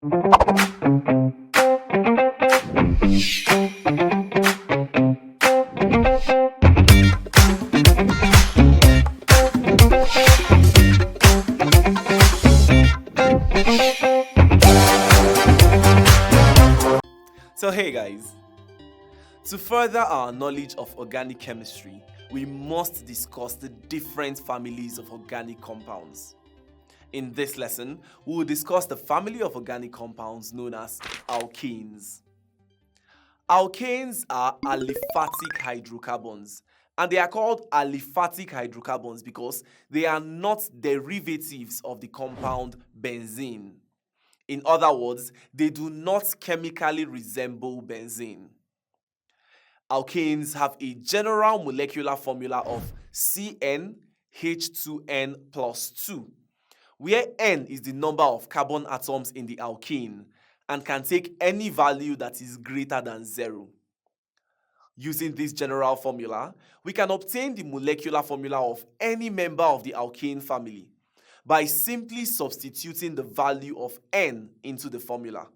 So hey guys, to further our knowledge of organic chemistry, we must discuss the different families of organic compounds. In this lesson, we will discuss the family of organic compounds known as alkanes. Alkanes are aliphatic hydrocarbons, and they are called aliphatic hydrocarbons because they are not derivatives of the compound benzene. In other words, they do not chemically resemble benzene. Alkanes have a general molecular formula of CnH2n plus 2, where N is the number of carbon atoms in the alkane and can take any value that is greater than 0. Using this general formula, we can obtain the molecular formula of any member of the alkane family by simply substituting the value of N into the formula.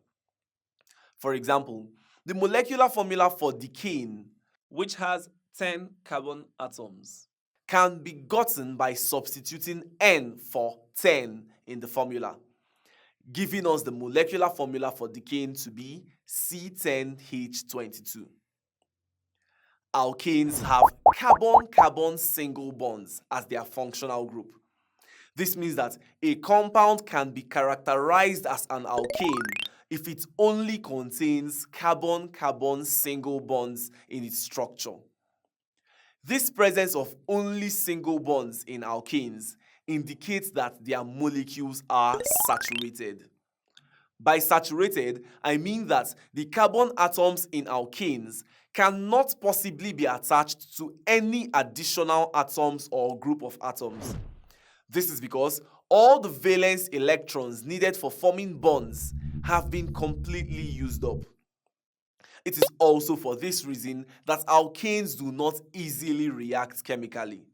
For example, the molecular formula for decane, which has 10 carbon atoms, can be gotten by substituting N for 10 in the formula, giving us the molecular formula for decane to be C10H22. Alkanes have carbon-carbon single bonds as their functional group. This means that a compound can be characterized as an alkane if it only contains carbon-carbon single bonds in its structure. This presence of only single bonds in alkanes indicates that their molecules are saturated. By saturated, I mean that the carbon atoms in alkanes cannot possibly be attached to any additional atoms or group of atoms. This is because all the valence electrons needed for forming bonds have been completely used up. It is also for this reason that alkanes do not easily react chemically.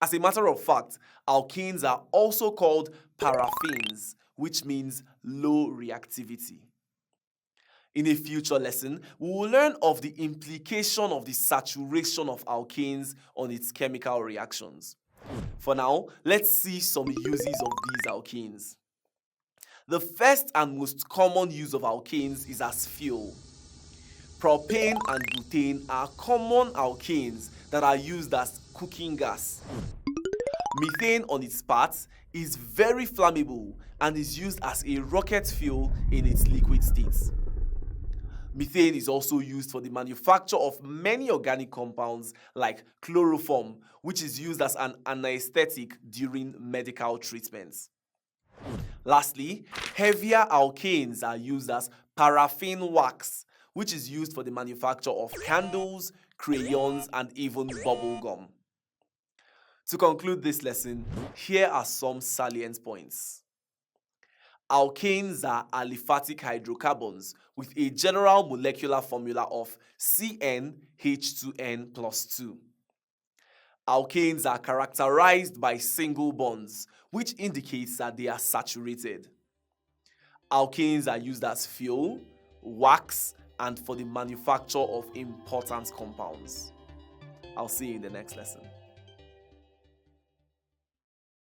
As a matter of fact, alkanes are also called paraffins, which means low reactivity. In a future lesson, we will learn of the implication of the saturation of alkanes on its chemical reactions. For now, let's see some uses of these alkanes. The first and most common use of alkanes is as fuel. Propane and butane are common alkanes that are used as cooking gas. Methane, on its part, is very flammable and is used as a rocket fuel in its liquid state. Methane is also used for the manufacture of many organic compounds like chloroform, which is used as an anesthetic during medical treatments. Lastly, heavier alkanes are used as paraffin wax, which is used for the manufacture of candles, crayons, and even bubble gum. To conclude this lesson, here are some salient points. Alkanes are aliphatic hydrocarbons with a general molecular formula of CnH2n plus 2. Alkanes are characterized by single bonds, which indicates that they are saturated. Alkanes are used as fuel, wax, and for the manufacture of important compounds. I'll see you in the next lesson.